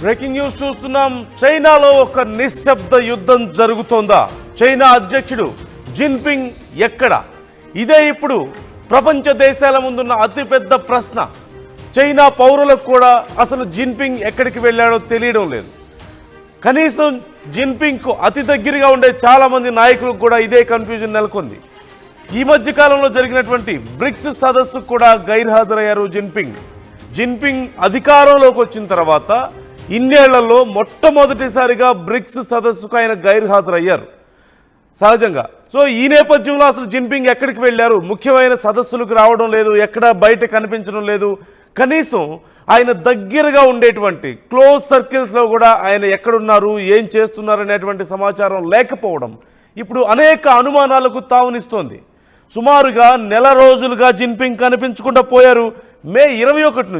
Breaking news చూస్తున్నాం. చైనాలో ఒక నిశ్శబ్ద యుద్ధం జరుగుతోందా? చైనా అధ్యక్షుడు జిన్పింగ్ ఎక్కడ? ఇదే ఇప్పుడు ప్రపంచ దేశాల ముందున్న అతిపెద్ద ప్రశ్న. చైనా పౌరులకు కూడా అసలు జిన్పింగ్ ఎక్కడికి వెళ్ళాడో తెలియడం లేదు. కనీసం జిన్పింగ్కు అతి దగ్గరగా ఉండే చాలామంది నాయకులకు కూడా ఇదే కన్ఫ్యూజన్ నెలకొంది. ఈ మధ్య కాలంలో జరిగినటువంటి బ్రిక్స్ సదస్సుకు కూడా గైర్హాజరయ్యారు జిన్పింగ్ అధికారంలోకి వచ్చిన తర్వాత ఇన్నేళ్లలో మొట్టమొదటిసారిగా బ్రిక్స్ సదస్సుకు ఆయన గైర్హాజరయ్యారు సహజంగా. సో ఈ నేపథ్యంలో అసలు జిన్పింగ్ ఎక్కడికి వెళ్ళారు? ముఖ్యమైన సదస్సులకు రావడం లేదు, ఎక్కడ బయట కనిపించడం లేదు. కనీసం ఆయన దగ్గరగా ఉండేటువంటి క్లోజ్ సర్కిల్స్లో కూడా ఆయన ఎక్కడున్నారు, ఏం చేస్తున్నారు అనేటువంటి సమాచారం లేకపోవడం ఇప్పుడు అనేక అనుమానాలకు తావునిస్తోంది. సుమారుగా నెల రోజులుగా జిన్పింగ్ కనిపించకుండా పోయారు. మే 21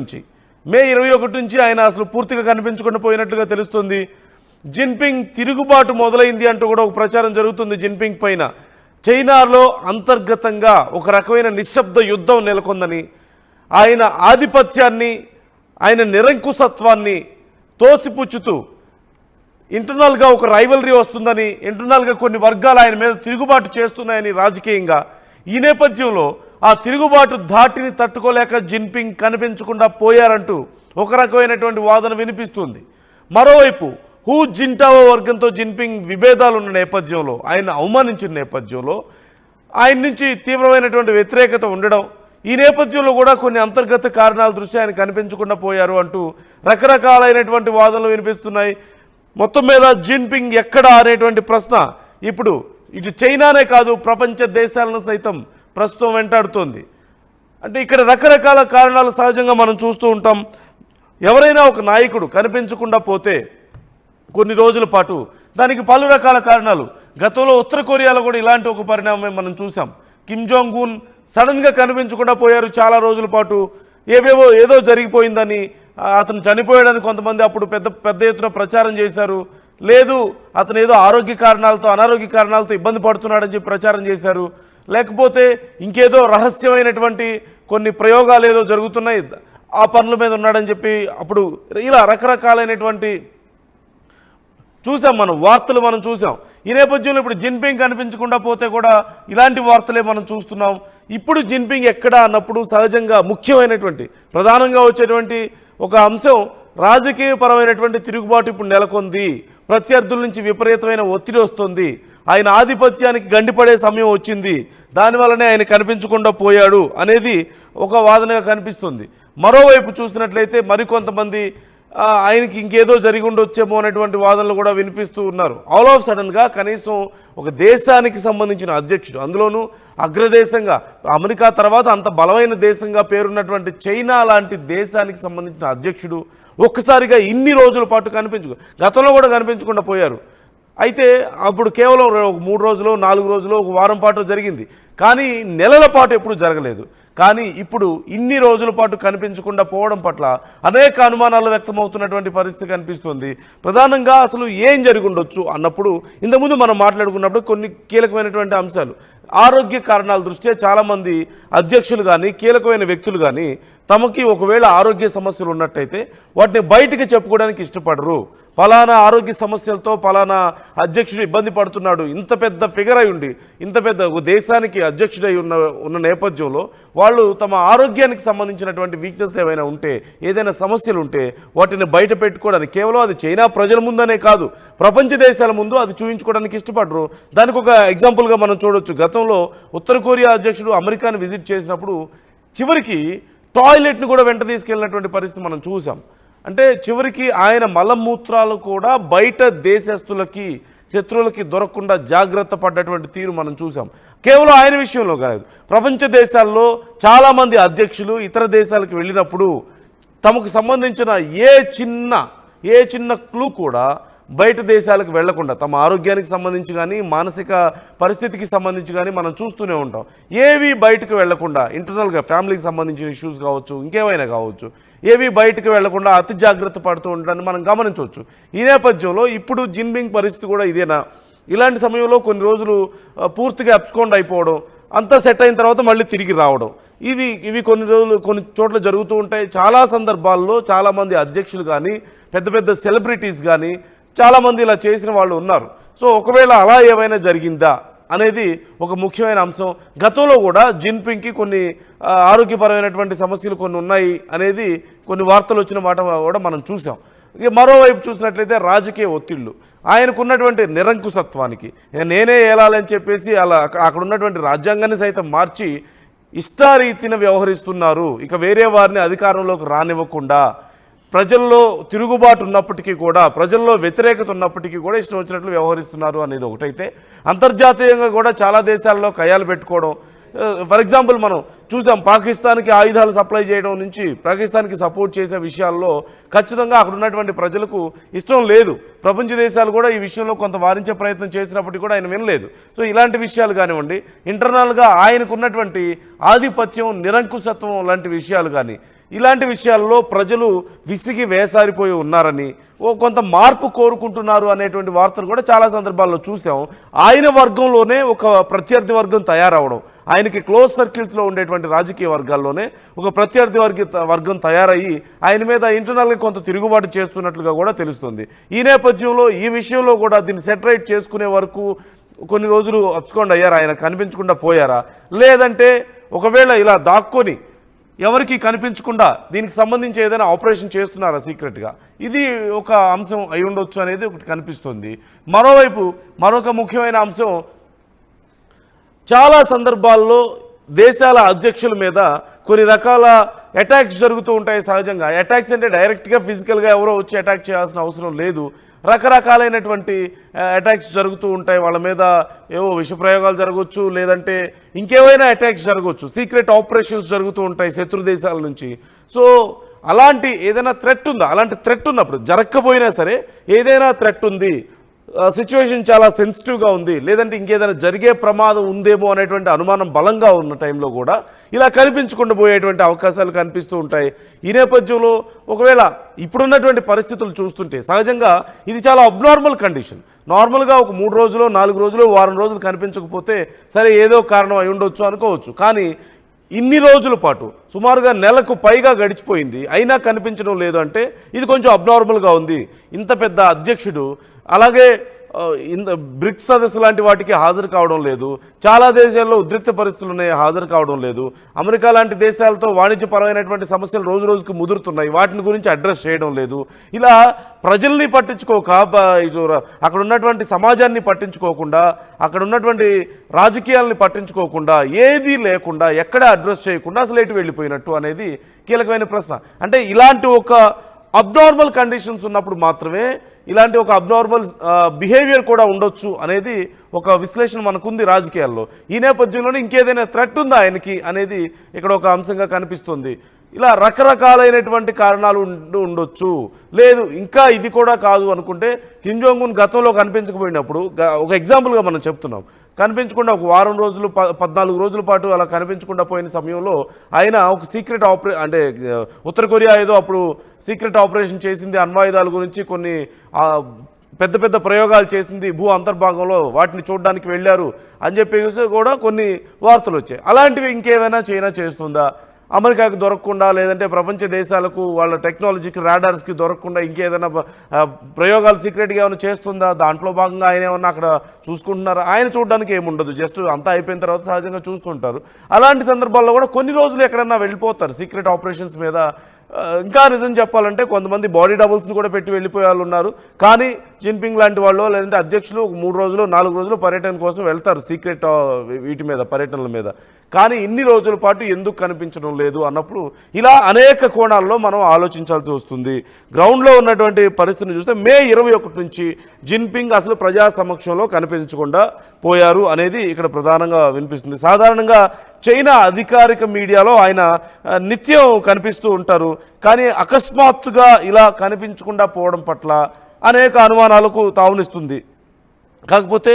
నుంచి ఆయన అసలు పూర్తిగా కనిపించకుండా పోయినట్లుగా తెలుస్తుంది. జిన్పింగ్ తిరుగుబాటు మొదలైంది అంటూ కూడా ఒక ప్రచారం జరుగుతుంది జిన్పింగ్ పైన. చైనాలో అంతర్గతంగా ఒక రకమైన నిశ్శబ్ద యుద్ధం నెలకొందని, ఆయన ఆధిపత్యాన్ని, ఆయన నిరంకుశత్వాన్ని తోసిపుచ్చుతూ ఇంటర్నల్గా ఒక రైవలరీ వస్తుందని, ఇంటర్నల్గా కొన్ని వర్గాలు ఆయన మీద తిరుగుబాటు చేస్తున్నాయని రాజకీయంగా. ఈ నేపథ్యంలో ఆ తిరుగుబాటు ధాటిని తట్టుకోలేక జిన్పింగ్ కనిపించకుండా పోయారంటూ ఒక రకమైనటువంటి వాదన వినిపిస్తుంది. మరోవైపు హూ జింటావో వర్గంతో జిన్పింగ్ విభేదాలు ఉన్న నేపథ్యంలో, ఆయన అవమానించిన నేపథ్యంలో ఆయన నుంచి తీవ్రమైనటువంటి వ్యతిరేకత ఉండడం, ఈ నేపథ్యంలో కూడా కొన్ని అంతర్గత కారణాల దృష్ట్యా ఆయన కనిపించకుండా పోయారు అంటూ రకరకాలైనటువంటి వాదనలు వినిపిస్తున్నాయి. మొత్తం మీద జిన్పింగ్ ఎక్కడ అనేటువంటి ప్రశ్న ఇప్పుడు ఇటు చైనానే కాదు ప్రపంచ దేశాలను సైతం ప్రస్తుతం వెంటాడుతోంది. అంటే ఇక్కడ రకరకాల కారణాలు సహజంగా మనం చూస్తూ ఉంటాం. ఎవరైనా ఒక నాయకుడు కనిపించకుండా పోతే కొన్ని రోజుల పాటు దానికి పలు రకాల కారణాలు. గతంలో ఉత్తర కొరియాలో కూడా ఇలాంటి ఒక పరిణామం మనం చూసాం. కిమ్ జోంగ్ ఉన్ సడన్గా కనిపించకుండా పోయారు చాలా రోజుల పాటు. ఏదో జరిగిపోయిందని, అతను చనిపోయాడని కొంతమంది అప్పుడు పెద్ద ఎత్తున ప్రచారం చేశారు. లేదు, అతను ఏదో అనారోగ్య కారణాలతో ఇబ్బంది పడుతున్నాడని చెప్పి ప్రచారం చేశారు. లేకపోతే ఇంకేదో రహస్యమైనటువంటి కొన్ని ప్రయోగాలు ఏదో జరుగుతున్నాయి, ఆ పనుల మీద ఉన్నాడని చెప్పి అప్పుడు ఇలా రకరకాలైనటువంటి వార్తలు మనం చూసాం. ఈ నేపథ్యంలో ఇప్పుడు జిన్పింగ్ కనిపించకుండా పోతే కూడా ఇలాంటి వార్తలే మనం చూస్తున్నాం. ఇప్పుడు జిన్పింగ్ ఎక్కడ అన్నప్పుడు సహజంగా ముఖ్యమైనటువంటి ప్రధానంగా వచ్చేటువంటి ఒక అంశం రాజకీయపరమైనటువంటి తిరుగుబాటు ఇప్పుడు నెలకొంది. ప్రత్యర్థుల నుంచి విపరీతమైన ఒత్తిడి వస్తుంది. ఆయన ఆధిపత్యానికి గండిపడే సమయం వచ్చింది. దానివల్లనే ఆయన కనిపించకుండా పోయాడు అనేది ఒక వాదనగా కనిపిస్తుంది. మరోవైపు చూసినట్లయితే మరికొంతమంది ఆయనకి ఇంకేదో జరిగి ఉండొచ్చేమో అనేటువంటి వాదనలు కూడా వినిపిస్తూ ఉన్నారు. ఆల్ ఆఫ్ సడన్గా కనీసం ఒక దేశానికి సంబంధించిన అధ్యక్షుడు, అందులోనూ అగ్రదేశంగా అమెరికా తర్వాత అంత బలమైన దేశంగా పేరున్నటువంటి చైనా లాంటి దేశానికి సంబంధించిన అధ్యక్షుడు ఒక్కసారిగా ఇన్ని రోజుల పాటు గతంలో కూడా కనిపించకుండా పోయారు. అయితే అప్పుడు కేవలం 3 రోజులు 4 రోజులు ఒక వారం పాటు జరిగింది, కానీ నెలల పాటు ఎప్పుడు జరగలేదు. కానీ ఇప్పుడు ఇన్ని రోజుల పాటు కనిపించకుండా పోవడం పట్ల అనేక అనుమానాలు వ్యక్తమవుతున్నటువంటి పరిస్థితి కనిపిస్తుంది. ప్రధానంగా అసలు ఏం జరిగి ఉండొచ్చు అన్నప్పుడు ఇంతకుముందు మనం మాట్లాడుకున్నప్పుడు కొన్ని కీలకమైనటువంటి అంశాలు, ఆరోగ్య కారణాల దృష్ట్యా చాలామంది అధ్యక్షులు కానీ కీలకమైన వ్యక్తులు కానీ తమకి ఒకవేళ ఆరోగ్య సమస్యలు ఉన్నట్టయితే వాటిని బయటికి చెప్పుకోవడానికి ఇష్టపడరు. పలానా ఆరోగ్య సమస్యలతో పలానా అధ్యక్షుడు ఇబ్బంది పడుతున్నాడు, ఇంత పెద్ద ఫిగర్ అయి ఉండి ఇంత పెద్ద దేశానికి అధ్యక్షుడై ఉన్న నేపథ్యంలో వాళ్ళు తమ ఆరోగ్యానికి సంబంధించినటువంటి వీక్నెస్ ఏమైనా ఉంటే, ఏదైనా సమస్యలు ఉంటే వాటిని బయట పెట్టుకోవడానికి, కేవలం అది చైనా ప్రజల ముందనే కాదు ప్రపంచ దేశాల ముందు అది చూపించుకోవడానికి ఇష్టపడరు. దానికి ఒక ఎగ్జాంపుల్గా మనం చూడొచ్చు. గతంలో ఉత్తర కొరియా అధ్యక్షుడు అమెరికాను విజిట్ చేసినప్పుడు చివరికి టాయిలెట్ని కూడా వెంట తీసుకెళ్ళినటువంటి పరిస్థితి మనం చూసాం. అంటే చివరికి ఆయన మలమూత్రాలు కూడా బయట దేశస్తులకి, శత్రువులకి దొరకకుండా జాగ్రత్త పడ్డటువంటి తీరు మనం చూసాం. కేవలం ఆయన విషయంలో కాదు, ప్రపంచ దేశాల్లో చాలామంది అధ్యక్షులు ఇతర దేశాలకు వెళ్ళినప్పుడు తమకు సంబంధించిన ఏ చిన్న క్లూ కూడా బయట దేశాలకు వెళ్లకుండా తమ ఆరోగ్యానికి సంబంధించి కానీ మానసిక పరిస్థితికి సంబంధించి కానీ మనం చూస్తూనే ఉంటాం. ఏవి బయటకు వెళ్లకుండా ఇంటర్నల్గా ఫ్యామిలీకి సంబంధించిన ఇష్యూస్ కావచ్చు, ఇంకేమైనా కావచ్చు, ఏవి బయటకు వెళ్లకుండా అతి జాగ్రత్త పడుతూ ఉండడాన్ని మనం గమనించవచ్చు. ఈ నేపథ్యంలో ఇప్పుడు జిన్పింగ్ పరిస్థితి కూడా ఇదేనా? ఇలాంటి సమయంలో కొన్ని రోజులు పూర్తిగా అబ్స్కాండ్ అయిపోవడం, అంతా సెట్ అయిన తర్వాత మళ్ళీ తిరిగి రావడం, ఇవి కొన్ని రోజులు కొన్ని చోట్ల జరుగుతూ ఉంటాయి. చాలా సందర్భాల్లో చాలామంది అధ్యక్షులు కానీ పెద్ద పెద్ద సెలబ్రిటీస్ కానీ చాలామంది ఇలా చేసిన వాళ్ళు ఉన్నారు. సో ఒకవేళ అలా ఏమైనా జరిగిందా అనేది ఒక ముఖ్యమైన అంశం. గతంలో కూడా జిన్పింగ్కి కొన్ని ఆరోగ్యపరమైనటువంటి సమస్యలు కొన్ని ఉన్నాయి అనేది కొన్ని వార్తలు వచ్చిన మాట కూడా మనం చూసాం. ఇక మరోవైపు చూసినట్లయితే రాజకీయ ఒత్తిళ్లు, ఆయనకున్నటువంటి నిరంకుశత్వానికి నేనే ఏలాలని చెప్పేసి అలా అక్కడ ఉన్నటువంటి రాజ్యాంగాన్ని సైతం మార్చి ఇష్టారీతిన వ్యవహరిస్తున్నారు. ఇక వేరే వారిని అధికారంలోకి రానివ్వకుండా ప్రజల్లో తిరుగుబాటు ఉన్నప్పటికీ కూడా, ప్రజల్లో వ్యతిరేకత ఉన్నప్పటికీ కూడా ఇష్టం వచ్చినట్లు వ్యవహరిస్తున్నారు అనేది ఒకటైతే, అంతర్జాతీయంగా కూడా చాలా దేశాల్లో కయ్యాలు పెట్టుకోవడం. ఫర్ ఎగ్జాంపుల్ మనం చూసాం, పాకిస్తాన్కి ఆయుధాలు సప్లై చేయడం నుంచి పాకిస్తాన్కి సపోర్ట్ చేసే విషయాల్లో ఖచ్చితంగా అక్కడ ఉన్నటువంటి ప్రజలకు ఇష్టం లేదు. ప్రపంచ దేశాలు కూడా ఈ విషయంలో కొంత వారించే ప్రయత్నం చేసినప్పటికీ కూడా ఆయన వినలేదు. సో ఇలాంటి విషయాలు కానివ్వండి, ఇంటర్నల్గా ఆయనకు ఉన్నటువంటి ఆధిపత్యం, నిరంకుశత్వం లాంటి విషయాలు కానీ, ఇలాంటి విషయాల్లో ప్రజలు విసిగి వేసారిపోయి ఉన్నారని, కొంత మార్పు కోరుకుంటున్నారు అనేటువంటి వార్తలు కూడా చాలా సందర్భాల్లో చూసాం. ఆయన వర్గంలోనే ఒక ప్రత్యర్థి వర్గం తయారవడం, ఆయనకి క్లోజ్ సర్కిల్స్లో ఉండేటువంటి రాజకీయ వర్గాల్లోనే ఒక ప్రత్యర్థి వర్గం తయారయ్యి ఆయన మీద ఇంటర్నల్గా కొంత తిరుగుబాటు చేస్తున్నట్లుగా కూడా తెలుస్తుంది. ఈ నేపథ్యంలో ఈ విషయంలో కూడా దీన్ని సెటరేట్ చేసుకునే వరకు కొన్ని రోజులు అబ్స్కాండ్ అయ్యారా, ఆయన కనిపించకుండా పోయారా, లేదంటే ఒకవేళ ఇలా దాక్కొని ఎవరికి కనిపించకుండా దీనికి సంబంధించి ఏదైనా ఆపరేషన్ చేస్తున్నారా సీక్రెట్గా, ఇది ఒక అంశం అయి ఉండొచ్చు అనేది ఒకటి కనిపిస్తుంది. మరోవైపు మరొక ముఖ్యమైన అంశం, చాలా సందర్భాల్లో దేశాల అధ్యక్షుల మీద కొన్ని రకాల అటాక్స్ జరుగుతూ ఉంటాయి. సహజంగా అటాక్స్ అంటే డైరెక్ట్గా ఫిజికల్గా ఎవరో వచ్చి అటాక్ చేయాల్సిన అవసరం లేదు. రకరకాలైనటువంటి అటాక్స్ జరుగుతూ ఉంటాయి. వాళ్ళ మీద ఏవో విషప్రయోగాలు జరగవచ్చు, లేదంటే ఇంకేమైనా అటాక్స్ జరగవచ్చు, సీక్రెట్ ఆపరేషన్స్ జరుగుతూ ఉంటాయి శత్రు దేశాల నుంచి. సో అలాంటి ఏదైనా థ్రెట్ ఉందా, అలాంటి థ్రెట్ ఉన్నప్పుడు జరగకపోయినా సరే ఏదైనా థ్రెట్ ఉంది, సిచ్యువేషన్ చాలా సెన్సిటివ్గా ఉంది, లేదంటే ఇంకేదైనా జరిగే ప్రమాదం ఉందేమో అనేటువంటి అనుమానం బలంగా ఉన్న టైంలో కూడా ఇలా కనిపించకుండా పోయేటువంటి అవకాశాలు కనిపిస్తూ ఉంటాయి. ఈ నేపథ్యంలో ఒకవేళ ఇప్పుడున్నటువంటి పరిస్థితులు చూస్తుంటే సహజంగా ఇది చాలా అబ్నార్మల్ కండిషన్. నార్మల్గా ఒక 3 రోజులు 4 రోజులు వారం రోజులు కనిపించకపోతే సరే ఏదో కారణం అయి ఉండొచ్చు అనుకోవచ్చు. కానీ ఇన్ని రోజుల పాటు సుమారుగా నెలకు పైగా గడిచిపోయింది, అయినా కనిపించడం లేదు అంటే ఇది కొంచెం అబ్నార్మల్గా ఉంది. ఇంత పెద్ద అధ్యక్షుడు అలాగే బ్రిక్స్ సదస్సు లాంటి వాటికి హాజరు కావడం లేదు, చాలా దేశాల్లో ఉద్రిక్త పరిస్థితులు ఉన్నాయి, హాజరు కావడం లేదు. అమెరికా లాంటి దేశాలతో వాణిజ్యపరమైనటువంటి సమస్యలు రోజు రోజుకు ముదురుతున్నాయి, వాటిని గురించి అడ్రస్ చేయడం లేదు. ఇలా ప్రజల్ని పట్టించుకోక, అక్కడ ఉన్నటువంటి సమాజాన్ని పట్టించుకోకుండా, అక్కడ ఉన్నటువంటి రాజకీయాలని పట్టించుకోకుండా, ఏదీ లేకుండా, ఎక్కడ అడ్రస్ చేయకుండా అసలు ఎటు వెళ్ళిపోయినట్టు అనేది కీలకమైన ప్రశ్న. అంటే ఇలాంటి ఒక అబ్నార్మల్ కండిషన్స్ ఉన్నప్పుడు మాత్రమే ఇలాంటి ఒక అబ్నార్మల్ బిహేవియర్ కూడా ఉండొచ్చు అనేది ఒక విశ్లేషణ మనకుంది రాజకీయాల్లో. ఈ నేపథ్యంలోనే ఇంకేదైనా థ్రెట్ ఉందా ఆయనకి అనేది ఇక్కడ ఒక అంశంగా కనిపిస్తుంది. ఇలా రకరకాలైనటువంటి కారణాలు ఉండొచ్చు, లేదు ఇంకా ఇది కూడా కాదు అనుకుంటే కిమ్ జోంగ్ ఉన్ గతంలో కనిపించకపోయినప్పుడు ఒక ఎగ్జాంపుల్గా మనం చెప్తున్నాం, కనిపించకుండా ఒక వారం రోజులు 14 రోజుల పాటు అలా కనిపించకుండా పోయిన సమయంలో ఆయన ఒక సీక్రెట్ అంటే ఉత్తర కొరియా ఏదో అప్పుడు సీక్రెట్ ఆపరేషన్ చేసింది, అణ్వాయుధాల గురించి కొన్ని పెద్ద పెద్ద ప్రయోగాలు చేసింది భూ అంతర్భాగంలో, వాటిని చూడడానికి వెళ్ళారు అని చెప్పేసి కూడా కొన్ని వార్తలు వచ్చాయి. అలాంటివి ఇంకేమైనా చైనా చేస్తుందా, అమెరికాకు దొరకకుండా, లేదంటే ప్రపంచ దేశాలకు వాళ్ళ టెక్నాలజీకి రాడార్స్కి దొరకకుండా ఇంకేదైనా ప్రయోగాలు సీక్రెట్గా ఏమైనా చేస్తుందా, దాంట్లో భాగంగా ఆయన ఏమన్నా అక్కడ చూసుకుంటున్నారా, ఆయన చూడడానికి ఏముండదు, జస్ట్ అంతా అయిపోయిన తర్వాత సహజంగా చూస్తుంటారు. అలాంటి సందర్భాల్లో కూడా కొన్ని రోజులు ఎక్కడన్నా వెళ్ళిపోతారు సీక్రెట్ ఆపరేషన్స్ మీద. ఇంకా నిజం చెప్పాలంటే కొంతమంది బాడీ డబుల్స్ని కూడా పెట్టి వెళ్ళిపోయే వాళ్ళు ఉన్నారు. కానీ జిన్పింగ్ లాంటి వాళ్ళు, లేదంటే అధ్యక్షులు 3 రోజులు 4 రోజులు పర్యటన కోసం వెళ్తారు సీక్రెట్ వీటి మీద, పర్యటనల మీద. కానీ ఇన్ని రోజుల పాటు ఎందుకు కనిపించడం లేదు అన్నప్పుడు ఇలా అనేక కోణాల్లో మనం ఆలోచించాల్సి వస్తుంది. గ్రౌండ్లో ఉన్నటువంటి పరిస్థితిని చూస్తే మే 21 నుంచి జిన్పింగ్ అసలు ప్రజా సమక్షంలో కనిపించకుండా పోయారు అనేది ఇక్కడ ప్రధానంగా వినిపిస్తుంది. సాధారణంగా చైనా అధికారిక మీడియాలో ఆయన నిత్యం కనిపిస్తూ ఉంటారు, కానీ అకస్మాత్తుగా ఇలా కనిపించకుండా పోవడం పట్ల అనేక అనుమానాలకు తావునిస్తుంది. కాకపోతే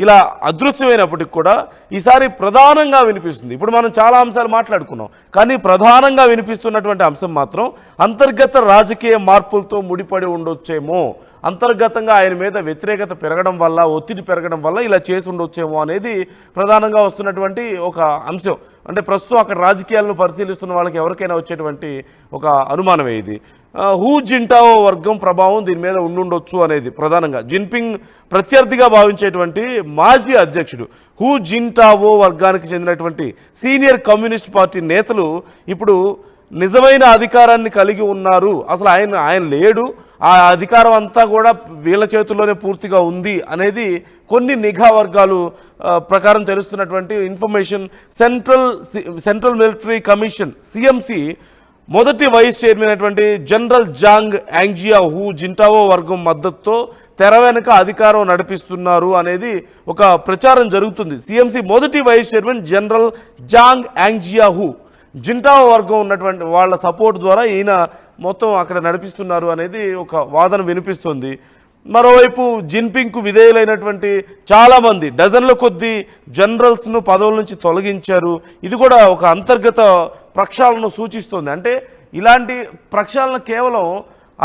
ఇలా అదృశ్యమైనప్పటికి కూడా ఈసారి ప్రధానంగా వినిపిస్తుంది. ఇప్పుడు మనం చాలా అంశాలు మాట్లాడుకున్నాం, కానీ ప్రధానంగా వినిపిస్తున్నటువంటి అంశం మాత్రం అంతర్గత రాజకీయ మార్పులతో ముడిపడి ఉండొచ్చేమో, అంతర్గతంగా ఆయన మీద వ్యతిరేకత పెరగడం వల్ల, ఒత్తిడి పెరగడం వల్ల ఇలా చేసి ఉండొచ్చేమో అనేది ప్రధానంగా వస్తున్నటువంటి ఒక అంశం. అంటే ప్రస్తుతం అక్కడ రాజకీయాలను పరిశీలిస్తున్న వాళ్ళకి ఎవరికైనా వచ్చేటువంటి ఒక అనుమానమే ఇది. హూ జింటావో వర్గం ప్రభావం దీని మీద ఉండుండొచ్చు అనేది ప్రధానంగా జిన్పింగ్ ప్రత్యర్థిగా భావించేటువంటి మాజీ అధ్యక్షుడు హూ జింటావో వర్గానికి చెందినటువంటి సీనియర్ కమ్యూనిస్ట్ పార్టీ నేతలు ఇప్పుడు నిజమైన అధికారాన్ని కలిగి ఉన్నారు. అసలు ఆయన లేడు, ఆ అధికారం అంతా కూడా వీళ్ళ చేతుల్లోనే పూర్తిగా ఉంది అనేది కొన్ని నిఘా వర్గాలు ప్రకారం తెలుస్తున్నటువంటి information. Central military commission CMC మొదటి వైస్ చైర్మన్ అయినటువంటి general Zhang Youxia Hu Jintao వర్గం మద్దతుతో తెర వెనుక అధికారం నడిపిస్తున్నారు అనేది ఒక ప్రచారం జరుగుతుంది. సిఎంసి మొదటి vice chairman general Zhang Youxia Hu Jintao వర్గం ఉన్నటువంటి వాళ్ళ సపోర్ట్ ద్వారా ఈయన మొత్తం అక్కడ నడిపిస్తున్నారు అనేది ఒక వాదన వినిపిస్తుంది. మరోవైపు జిన్పింగ్కు విధేయులైనటువంటి చాలామంది డజన్ల కొద్దీ జనరల్స్ను పదవుల నుంచి తొలగించారు. ఇది కూడా ఒక అంతర్గత ప్రక్షాళనను సూచిస్తుంది. అంటే ఇలాంటి ప్రక్షాళన కేవలం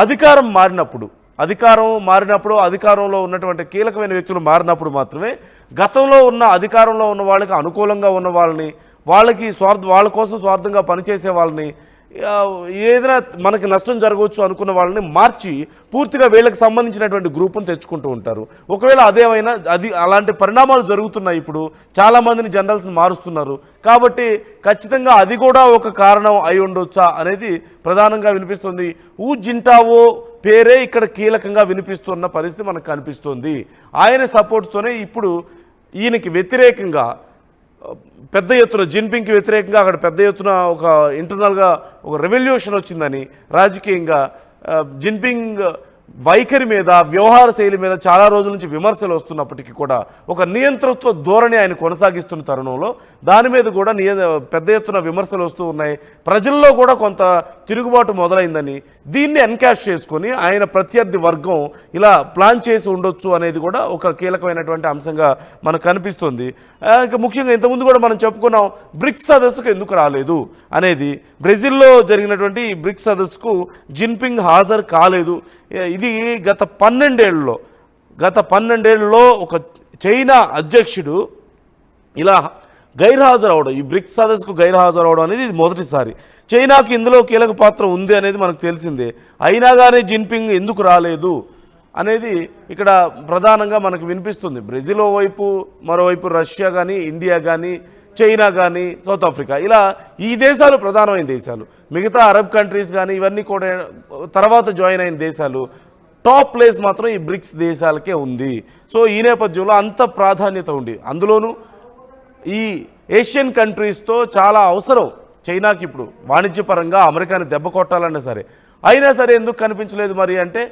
అధికారం మారినప్పుడు, అధికారంలో ఉన్నటువంటి కీలకమైన వ్యక్తులు మారినప్పుడు మాత్రమే. గతంలో ఉన్న అధికారంలో ఉన్న వాళ్ళకి అనుకూలంగా ఉన్న వాళ్ళని, వాళ్ళ కోసం స్వార్థంగా పనిచేసే వాళ్ళని, ఏదైనా మనకి నష్టం జరగవచ్చు అనుకున్న వాళ్ళని మార్చి పూర్తిగా వీళ్ళకి సంబంధించినటువంటి గ్రూప్ను తెచ్చుకుంటూ ఉంటారు. ఒకవేళ అదేమైనా అలాంటి పరిణామాలు జరుగుతున్నాయి. ఇప్పుడు చాలామందిని జనరల్స్ని మారుస్తున్నారు కాబట్టి ఖచ్చితంగా అది కూడా ఒక కారణం అయి ఉండొచ్చా అనేది ప్రధానంగా వినిపిస్తుంది. ఊ జింటావో పేరే ఇక్కడ కీలకంగా వినిపిస్తున్న పరిస్థితి మనకు కనిపిస్తుంది. ఆయన సపోర్ట్తోనే ఇప్పుడు ఈయనకి వ్యతిరేకంగా పెద్ద ఎత్తున జిన్పింగ్కి వ్యతిరేకంగా అక్కడ పెద్ద ఎత్తున ఒక ఇంటర్నల్గా ఒక రెవల్యూషన్ వచ్చిందని, రాజకీయంగా జిన్పింగ్ వైఖరి మీద, వ్యవహార శైలి మీద చాలా రోజుల నుంచి విమర్శలు వస్తున్నప్పటికీ కూడా ఒక నియంతృత్వ ధోరణి ఆయన కొనసాగిస్తున్న తరుణంలో దాని మీద కూడా పెద్ద ఎత్తున విమర్శలు వస్తూ ఉన్నాయి. ప్రజల్లో కూడా కొంత తిరుగుబాటు మొదలైందని, దీన్ని ఎన్కాష్ చేసుకొని ఆయన ప్రత్యర్థి వర్గం ఇలా ప్లాన్ చేసి ఉండొచ్చు అనేది కూడా ఒక కీలకమైనటువంటి అంశంగా మనకు కనిపిస్తుంది. ఇంకా ముఖ్యంగా ఇంతకుముందు కూడా మనం చెప్పుకున్నాం, బ్రిక్స్ సదస్సుకు ఎందుకు రాలేదు అనేది. బ్రెజిల్లో జరిగినటువంటి ఈ బ్రిక్స్ సదస్సుకు జిన్పింగ్ హాజరు కాలేదు. ఇది గత 12 ఏళ్ళలో ఒక చైనా అధ్యక్షుడు ఇలా గైర్హాజరవడం, ఈ బ్రిక్స్ సదస్సుకు గైర్హాజరవడం అనేది ఇది మొదటిసారి. చైనాకు ఇందులో కీలక పాత్ర ఉంది అనేది మనకు తెలిసిందే. అయినా కానీ జిన్పింగ్ ఎందుకు రాలేదు అనేది ఇక్కడ ప్రధానంగా మనకు వినిపిస్తుంది. బ్రెజిల్ వైపు, మరోవైపు రష్యా కానీ, ఇండియా కానీ, చైనా కానీ, సౌత్ ఆఫ్రికా, ఇలా ఈ దేశాలు ప్రధానమైన దేశాలు. మిగతా అరబ్ కంట్రీస్ కానీ ఇవన్నీ కూడా తర్వాత జాయిన్ అయిన దేశాలు. టాప్ ప్లేస్ మాత్రం ఈ బ్రిక్స్ దేశాలకే ఉంది. సో ఈ నేపథ్యంలో అంత ప్రాధాన్యత ఉంది. అందులోనూ ఈ ఏషియన్ కంట్రీస్తో చాలా అవసరం చైనాకి ఇప్పుడు వాణిజ్యపరంగా. అమెరికాని దెబ్బ కొట్టాలన్నా సరే, అయినా సరే ఎందుకు కనిపించలేదు మరి అంటే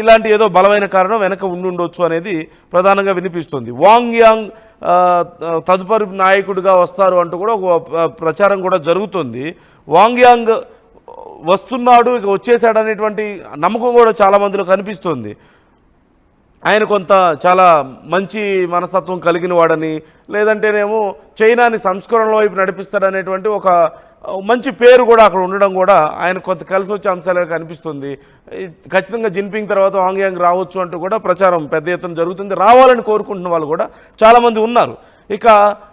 ఇలాంటి ఏదో బలమైన కారణం వెనక ఉండుండొచ్చు అనేది ప్రధానంగా వినిపిస్తుంది. వాంగ్ యాంగ్ తదుపరి నాయకుడిగా వస్తారు అంటూ కూడా ఒక ప్రచారం కూడా జరుగుతుంది. వాంగ్ యాంగ్ వస్తున్నాడు, ఇక వచ్చేసాడు అనేటువంటి నమ్మకం కూడా చాలామందిలో కనిపిస్తుంది. ఆయన కొంత చాలా మంచి మనస్తత్వం కలిగిన వాడని, లేదంటేనేమో చైనాని సంస్కరణల వైపు నడిపిస్తాడనేటువంటి ఒక మంచి పేరు కూడా అక్కడ ఉండడం కూడా ఆయన కొంత కలిసి వచ్చే అంశాలుగా కనిపిస్తుంది. ఖచ్చితంగా జిన్పింగ్ తర్వాత వాంగ్ యాంగ్ రావచ్చు అంటూ కూడా ప్రచారం పెద్ద ఎత్తున జరుగుతుంది. రావాలని కోరుకుంటున్న వాళ్ళు కూడా చాలామంది ఉన్నారు. ఇక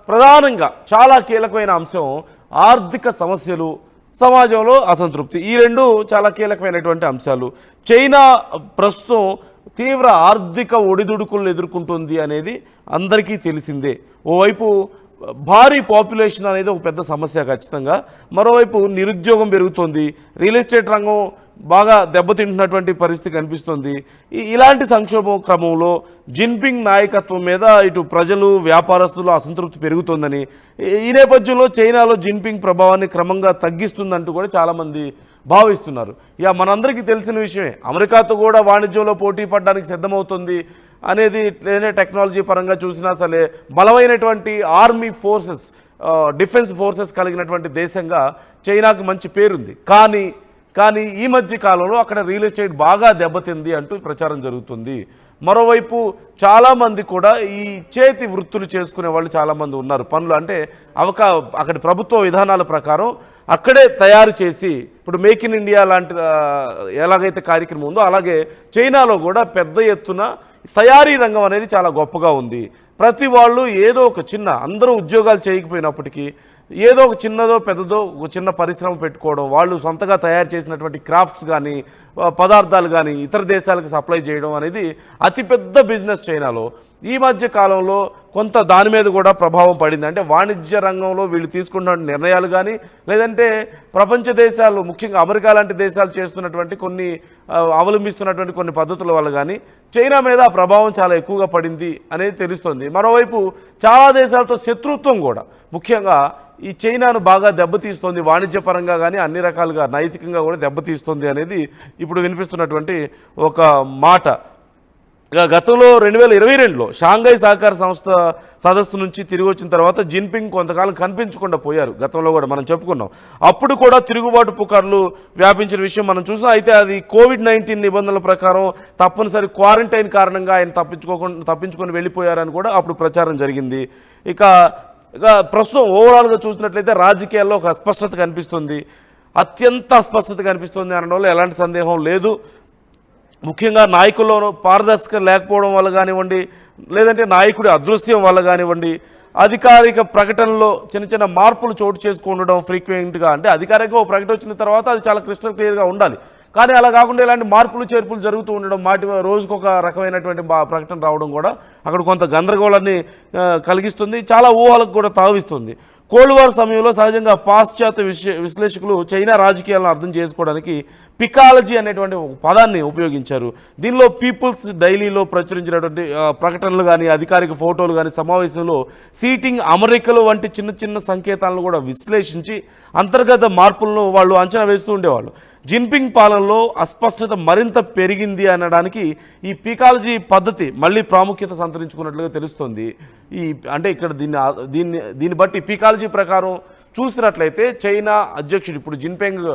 ప్రధానంగా చాలా కీలకమైన అంశం ఆర్థిక సమస్యలు, సమాజంలో అసంతృప్తి. ఈ రెండు చాలా కీలకమైనటువంటి అంశాలు. చైనా ప్రస్తుతం తీవ్ర ఆర్థిక ఒడిదుడుకులను ఎదుర్కొంటుంది అనేది అందరికీ తెలిసిందే. ఓవైపు భారీ పాపులేషన్ అనేది ఒక పెద్ద సమస్య ఖచ్చితంగా. మరోవైపు నిరుద్యోగం పెరుగుతోంది, రియల్ ఎస్టేట్ రంగం బాగా దెబ్బతింటున్నటువంటి పరిస్థితి కనిపిస్తుంది. ఇలాంటి సంక్షోభం క్రమంలో జిన్పింగ్ నాయకత్వం మీద ఇటు ప్రజలు, వ్యాపారస్తులు అసంతృప్తి పెరుగుతోందని, ఈ నేపథ్యంలో చైనాలో జిన్పింగ్ ప్రభావాన్ని క్రమంగా తగ్గిస్తుందంటూ కూడా చాలామంది భావిస్తున్నారు. ఇక మనందరికీ తెలిసిన విషయమే, అమెరికాతో కూడా వాణిజ్యంలో పోటీ పడడానికి సిద్ధమవుతుంది అనేది. టెక్నాలజీ పరంగా చూసినా సరే బలమైనటువంటి ఆర్మీ ఫోర్సెస్, డిఫెన్స్ ఫోర్సెస్ కలిగినటువంటి దేశంగా చైనాకు మంచి పేరుంది. కానీ ఈ మధ్య కాలంలో అక్కడ రియల్ ఎస్టేట్ బాగా దెబ్బతింది అంటూ ప్రచారం జరుగుతుంది. మరోవైపు చాలామంది కూడా ఈ చేతి వృత్తులు చేసుకునే వాళ్ళు చాలామంది ఉన్నారు. పనులు అంటే అక్కడి ప్రభుత్వ విధానాల ప్రకారం అక్కడే తయారు చేసి, ఇప్పుడు మేక్ ఇన్ ఇండియా లాంటి ఎలాగైతే కార్యక్రమం ఉందో అలాగే చైనాలో కూడా పెద్ద ఎత్తున తయారీ రంగం అనేది చాలా గొప్పగా ఉంది. ప్రతి వాళ్ళు ఏదో ఒక చిన్న, అందరూ ఉద్యోగాలు చేయకపోయినప్పటికీ ఏదో ఒక చిన్నదో పెద్దదో ఒక చిన్న పరిశ్రమ పెట్టుకోవడం, వాళ్ళు సొంతగా తయారు చేసినటువంటి క్రాఫ్ట్స్ కానీ పదార్థాలు కానీ ఇతర దేశాలకు సప్లై చేయడం అనేది అతిపెద్ద బిజినెస్ చైనాలో. ఈ మధ్య కాలంలో కొంత దాని మీద కూడా ప్రభావం పడింది. అంటే వాణిజ్య రంగంలో వీళ్ళు తీసుకున్న నిర్ణయాలు కానీ, లేదంటే ప్రపంచ దేశాలు ముఖ్యంగా అమెరికా లాంటి దేశాలు చేస్తున్నటువంటి కొన్ని అవలంబిస్తున్నటువంటి కొన్ని పద్ధతుల వల్ల కానీ చైనా మీద ఆ ప్రభావం చాలా ఎక్కువగా పడింది అనేది తెలుస్తుంది. మరోవైపు చాలా దేశాలతో శత్రుత్వం కూడా ముఖ్యంగా ఈ చైనాను బాగా దెబ్బతీస్తుంది, వాణిజ్యపరంగా కానీ అన్ని రకాలుగా నైతికంగా కూడా దెబ్బతీస్తుంది అనేది ఇప్పుడు వినిపిస్తున్నటువంటి ఒక మాట. గతంలో 2022లో షాంఘై సహకార సంస్థ సదస్సు నుంచి తిరిగి వచ్చిన తర్వాత జిన్పింగ్ కొంతకాలం కనిపించకుండా పోయారు. గతంలో కూడా మనం చెప్పుకున్నాం. అప్పుడు కూడా తిరుగుబాటు పుకార్లు వ్యాపించిన విషయం మనం చూసాం. అయితే అది కోవిడ్-19 నిబంధనల ప్రకారం తప్పనిసరి క్వారంటైన్ కారణంగా ఆయన తప్పించుకొని వెళ్ళిపోయారని కూడా అప్పుడు ప్రచారం జరిగింది. ఇక ప్రస్తుతం ఓవరాల్గా చూసినట్లయితే రాజకీయాల్లో ఒక అస్పష్టత కనిపిస్తుంది, అత్యంత అస్పష్టత కనిపిస్తుంది అనడంలో ఎలాంటి సందేహం లేదు. ముఖ్యంగా నాయకుల్లో పారదర్శకత లేకపోవడం వల్ల కానివ్వండి, లేదంటే నాయకుడి అదృశ్యం వల్ల కానివ్వండి, అధికారిక ప్రకటనలో చిన్న చిన్న మార్పులు చోటు చేసుకుండడం ఫ్రీక్వెంట్గా. అంటే అధికారికంగా ఒక ప్రకటన వచ్చిన తర్వాత అది చాలా క్రిస్టల్ క్లియర్గా ఉండాలి, కానీ అలా కాకుండా ఇలాంటి మార్పులు చేర్పులు జరుగుతూ ఉండడం, రోజుకొక రకమైనటువంటి ప్రకటన రావడం కూడా అక్కడ కొంత గందరగోళాన్ని కలిగిస్తుంది, చాలా ఊహలకు కూడా తావిస్తుంది. కోల్డ్ వార్ సమయంలో సహజంగా పాశ్చాత్య విశ్లేషకులు చైనా రాజకీయాలను అర్థం చేసుకోవడానికి పికాలజీ అనేటువంటి ఒక పదాన్ని ఉపయోగించారు. దీనిలో పీపుల్స్ డైలీలో ప్రచురించినటువంటి ప్రకటనలు కానీ, అధికారిక ఫోటోలు కానీ, సమావేశంలో సీటింగ్ అమరికలు వంటి చిన్న చిన్న సంకేతాలను కూడా విశ్లేషించి అంతర్గత మార్పులను వాళ్ళు అంచనా వేస్తూ ఉండేవాళ్ళు. జిన్పింగ్ పాలనలో అస్పష్టత మరింత పెరిగింది అనడానికి ఈ పికాలజీ పద్ధతి మళ్ళీ ప్రాముఖ్యత సంతరించుకున్నట్లుగా తెలుస్తుంది. అంటే ఇక్కడ దీన్ని బట్టి పికాలజీ ప్రకారం చూసినట్లయితే చైనా అధ్యక్షుడు ఇప్పుడు జిన్పింగ్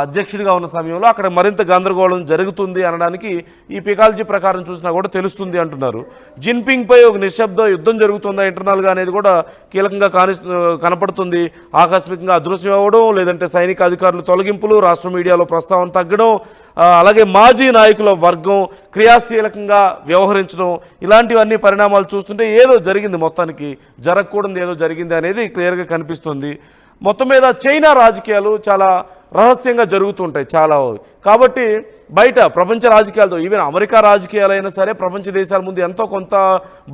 అధ్యక్షుడిగా ఉన్న సమయంలో అక్కడ మరింత గందరగోళం జరుగుతుంది అనడానికి ఈ పికాలజీ ప్రకారం చూసినా కూడా తెలుస్తుంది అంటున్నారు. జిన్పింగ్పై ఒక నిశ్శబ్ద యుద్ధం జరుగుతుందా ఇంటర్నల్గా అనేది కూడా కీలకంగా కనపడుతుంది. ఆకస్మికంగా అదృశ్యం అవ్వడం, లేదంటే సైనిక అధికారులు తొలగింపులు, రాష్ట్ర మీడియాలో ప్రస్తావన తగ్గడం, అలాగే మాజీ నాయకుల వర్గం క్రియాశీలకంగా వ్యవహరించడం, ఇలాంటివన్నీ పరిణామాలు చూస్తుంటే ఏదో జరిగింది, మొత్తానికి జరగకూడదు ఏదో జరిగింది అనేది క్లియర్గా కనిపిస్తుంది. మొత్తం మీద చైనా రాజకీయాలు చాలా రహస్యంగా జరుగుతుంటాయి చాలా. కాబట్టి బయట ప్రపంచ రాజకీయాలతో ఈవెన్ అమెరికా రాజకీయాలైనా సరే ప్రపంచ దేశాల ముందు ఎంతో కొంత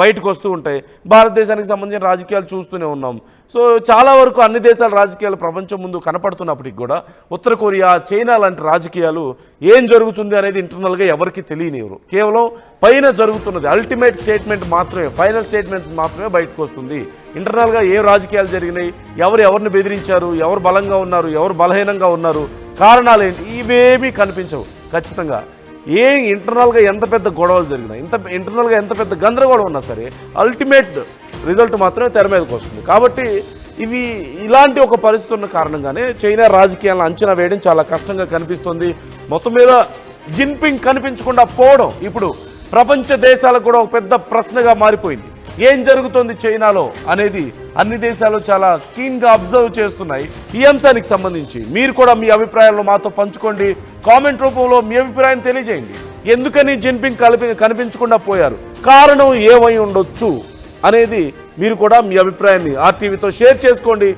బయటకు వస్తూ ఉంటాయి. భారతదేశానికి సంబంధించిన రాజకీయాలు చూస్తూనే ఉన్నాం. సో చాలా వరకు అన్ని దేశాల రాజకీయాలు ప్రపంచం ముందు కనపడుతున్నప్పటికి కూడా ఉత్తర కొరియా, చైనా లాంటి రాజకీయాలు ఏం జరుగుతుంది అనేది ఇంటర్నల్గా ఎవరికి తెలియనివ్వరు. కేవలం పైన జరుగుతున్నది అల్టిమేట్ స్టేట్మెంట్ మాత్రమే, ఫైనల్ స్టేట్మెంట్ మాత్రమే బయటకు వస్తుంది. ఇంటర్నల్గా ఏ రాజకీయాలు జరిగినాయి, ఎవరిని బెదిరించారు, ఎవరు బలంగా ఉన్నారు, ఎవరు బలహీనంగా ఉన్నారు, కారణాలు ఏంటి, ఇవేమీ కనిపించవు. ఖచ్చితంగా ఇంటర్నల్గా ఎంత పెద్ద గొడవలు జరిగినా, ఇంటర్నల్గా ఎంత పెద్ద గందరగోళం ఉన్నా సరే అల్టిమేట్ రిజల్ట్ మాత్రమే తెర మీదకి వస్తుంది. కాబట్టి ఇలాంటి ఒక పరిస్థితి ఉన్న కారణంగానే చైనా రాజకీయాలను అంచనా వేయడం చాలా కష్టంగా కనిపిస్తుంది. మొత్తం మీద జిన్పింగ్ కనిపించకుండా పోవడం ఇప్పుడు ప్రపంచ దేశాలకు కూడా ఒక పెద్ద ప్రశ్నగా మారిపోయింది. ఏం జరుగుతుంది చైనాలో అనేది అన్ని దేశాలు చాలా కీన్గా అబ్జర్వ్ చేస్తున్నాయి. ఈ అంశానికి సంబంధించి మీరు కూడా మీ అభిప్రాయాలను మాతో పంచుకోండి. కామెంట్ రూపంలో మీ అభిప్రాయం తెలియజేయండి. ఎందుకని జిన్పింగ్ కనిపించకుండా పోయారు, కారణం ఏమై ఉండొచ్చు అనేది మీరు కూడా మీ అభిప్రాయాన్ని ఆర్టీవీతో షేర్ చేసుకోండి.